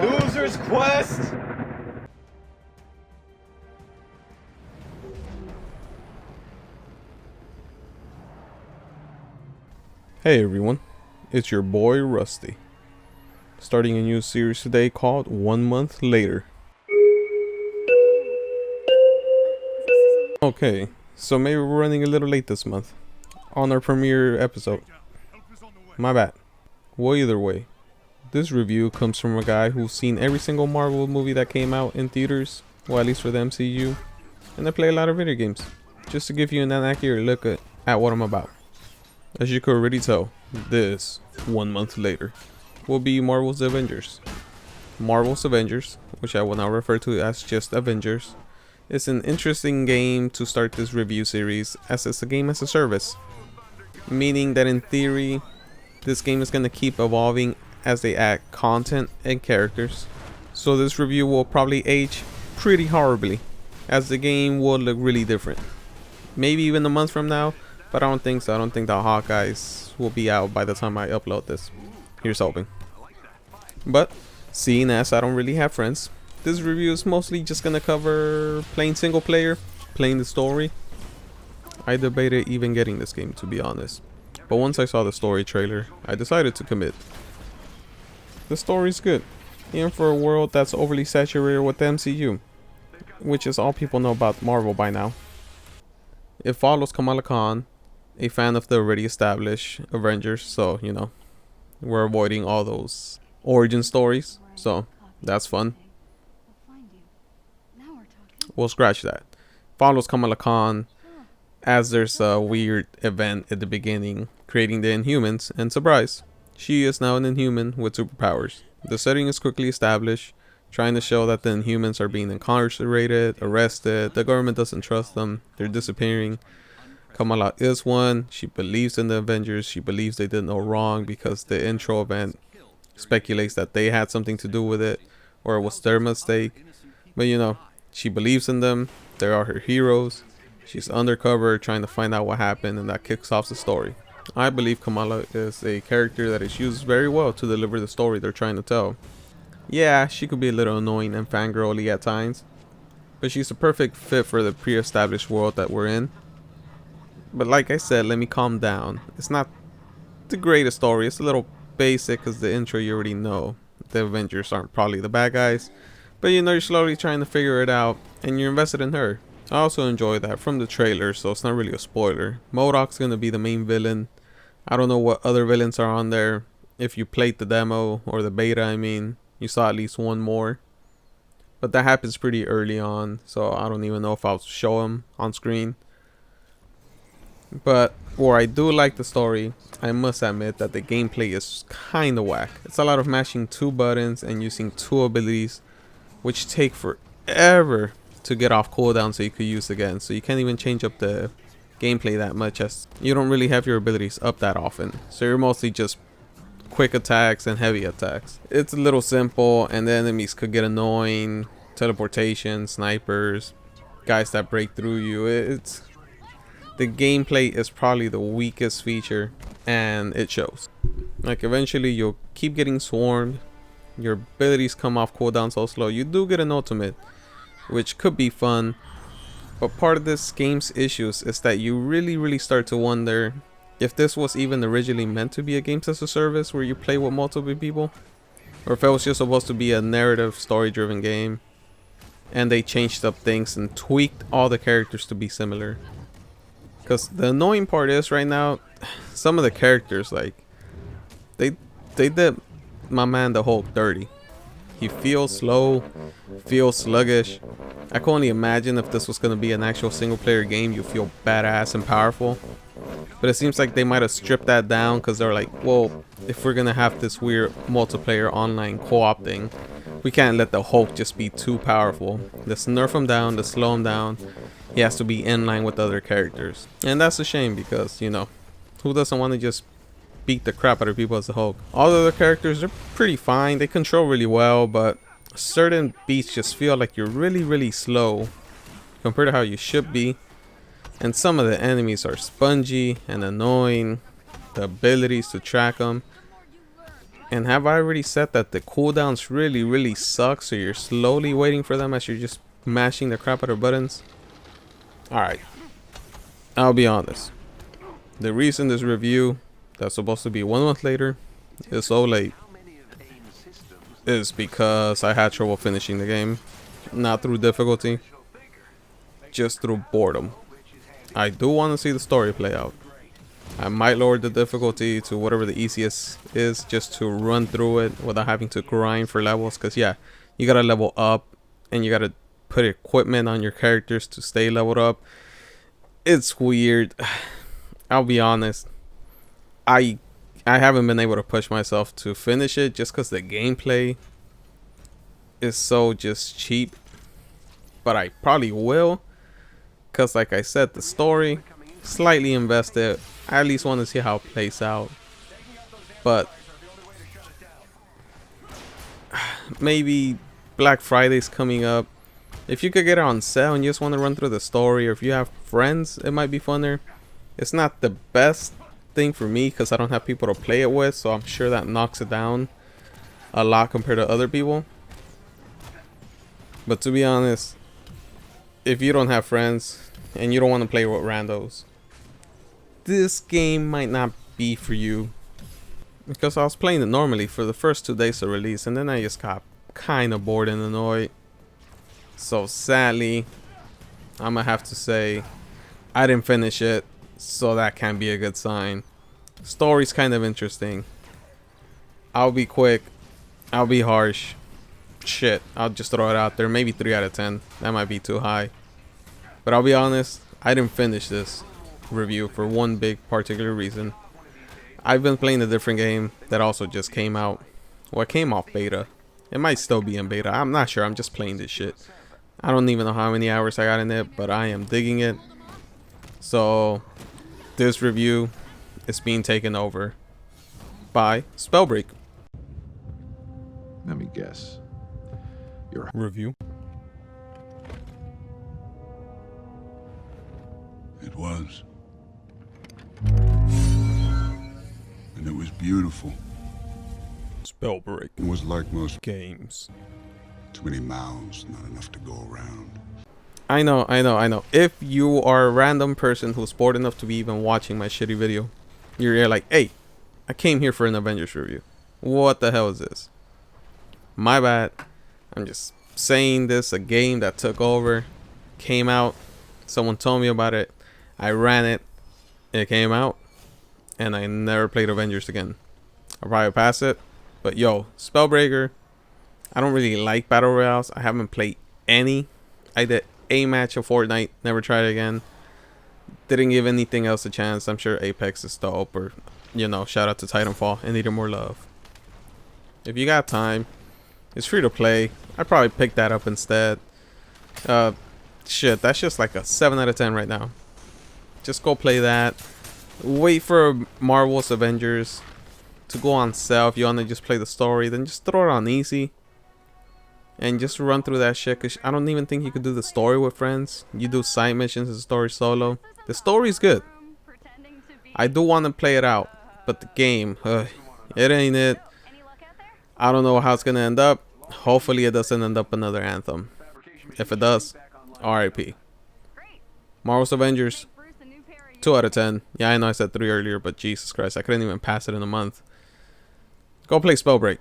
Loser's Quest! Hey everyone, it's your boy Rusty, starting a new series today called 1 Month Later. Okay, so maybe we're running a little late this month on our premiere episode. My bad. Well, either way, this review comes from a guy who's seen every single Marvel movie that came out in theaters, well, at least for the MCU, and I play a lot of video games, just to give you an accurate look at what I'm about. As you could already tell, this 1 month later will be Marvel's Avengers. Marvel's Avengers, which I will now refer to as just Avengers, is an interesting game to start this review series, as it's a game as a service, meaning that in theory this game is going to keep evolving as they add content and characters. So this review will probably age pretty horribly, as the game will look really different, maybe even a month from now. But I don't think so. I don't think the Hawkeyes will be out by the time I upload this. Here's hoping. But seeing as I don't really have friends, this review is mostly just gonna cover playing single player, playing the story. I debated even getting this game, to be honest, but once I saw the story trailer, I decided to commit. The story's good, even for a world that's overly saturated with the MCU, which is all people know about Marvel by now. It follows Kamala Khan, a fan of the already established Avengers, so you know, we're avoiding all those origin stories, so that's fun. We'll scratch that. Follows Kamala Khan as there's a weird event at the beginning creating the Inhumans, and surprise, she is now an Inhuman with superpowers. The setting is quickly established, trying to show that the Inhumans are being incarcerated, arrested, the government doesn't trust them, they're disappearing. Kamala is one. She believes in the Avengers. She believes they did no wrong because the intro event speculates that they had something to do with it, or it was their mistake. But you know, she believes in them. They are her heroes. She's undercover trying to find out what happened, and that kicks off the story. I believe Kamala is a character that is used very well to deliver the story they're trying to tell. Yeah, she could be a little annoying and fangirly at times, but she's a perfect fit for the pre-established world that we're in. But like I said, let me calm down. It's not the greatest story. It's a little basic because the intro you already know. The Avengers aren't probably the bad guys, but you know, you're slowly trying to figure it out and you're invested in her. I also enjoy that from the trailer, so it's not really a spoiler. MODOK's gonna be the main villain. I don't know what other villains are on there. If you played the demo or the beta, I mean, you saw at least one more, but that happens pretty early on, so I don't even know if I'll show him on screen. But where I do like the story, I must admit that the gameplay is kinda whack. It's a lot of mashing two buttons and using two abilities, which take forever to get off cooldown so you could use again. So you can't even change up the gameplay that much, as you don't really have your abilities up that often. So you're mostly just quick attacks and heavy attacks. It's a little simple, and the enemies could get annoying. Teleportation, snipers, guys that break through you. The gameplay is probably the weakest feature, and it shows. Like, eventually you'll keep getting swarmed, your abilities come off cooldown so slow. You do get an ultimate, which could be fun, but part of this game's issues is that you really start to wonder if this was even originally meant to be a games as a service where you play with multiple people, or if it was just supposed to be a narrative story driven game and they changed up things and tweaked all the characters to be similar. Because the annoying part is right now, some of the characters, like, they did my man the Hulk dirty. He feels slow, feels sluggish. I can only imagine if this was going to be an actual single player game, you feel badass and powerful. But it seems like they might have stripped that down because they're like, well, if we're going to have this weird multiplayer online co-op thing, we can't let the Hulk just be too powerful. Let's nerf him down, let's slow him down. He has to be in line with other characters. And that's a shame because, you know, who doesn't want to just beat the crap out of people as the Hulk? All the other characters are pretty fine. They control really well, but certain beats just feel like you're really slow compared to how you should be. And some of the enemies are spongy and annoying. The abilities to track them, And have I already said that the cooldowns really suck, so you're slowly waiting for them as you're just mashing the crap out of buttons? Alright, I'll be honest. The reason this review, that's supposed to be 1 month later, is so late is because I had trouble finishing the game. Not through difficulty, just through boredom. I do want to see the story play out. I might lower the difficulty to whatever the easiest is, just to run through it without having to grind for levels. Because yeah, you gotta level up and you gotta put equipment on your characters to stay leveled up. It's weird. I'll be honest, I haven't been able to push myself to finish it just because the gameplay is so just cheap. But I probably will, because like I said, the story, slightly invested. I at least want to see how it plays out. But maybe Black Friday's coming up. If you could get it on sale and you just want to run through the story, or if you have friends, it might be funner. It's not the best thing for me because I don't have people to play it with, so I'm sure that knocks it down a lot compared to other people. But to be honest, if you don't have friends and you don't want to play with randos, this game might not be for you. Because I was playing it normally for the first 2 days of release, and then I just got kind of bored and annoyed. So sadly, I'm gonna have to say I didn't finish it, so that can be a good sign. Story's kind of interesting. I'll be quick, I'll be harsh. Shit, I'll just throw it out there. Maybe 3 out of 10. That might be too high. But I'll be honest, I didn't finish this review for one big particular reason. I've been playing a different game that also just came out. Well, it came off beta. It might still be in beta. I'm not sure. I'm just playing this shit. I don't even know how many hours I got in it, but I am digging it. So this review is being taken over by Spellbreak. Let me guess. Your Review. It was. And it was beautiful. Spellbreak It was like most games. too many mouths, not enough to go around. I know. If you are a random person who's bored enough to be even watching my shitty video, you're like, hey, I came here for an Avengers review. What the hell is this? My bad. I'm just saying this, a game that took over, came out, someone told me about it, I ran it, it came out, and I never played Avengers again. I'll probably pass it, but yo, Spellbreaker, I don't really like Battle Royales. I haven't played any. I did a match of Fortnite, never tried it again. Didn't give anything else a chance. I'm sure Apex is dope, or, you know, shout out to Titanfall and Needed More Love. If you got time, it's free to play. I'd probably pick that up instead. Shit, that's just like a 7 out of 10 right now. Just go play that. Wait for Marvel's Avengers to go on sale. If you want to just play the story, then just throw it on easy and just run through that shit, because I don't even think you could do the story with friends. You do side missions and story solo. The story's good. I do want to play it out, but the game, it ain't it. I don't know how it's gonna end up. Hopefully it doesn't end up another Anthem. If it does, RIP. Marvel's Avengers, 2 out of 10. Yeah, I know I said 3 earlier, but Jesus Christ, I couldn't even pass it in a month. Go play Spellbreak.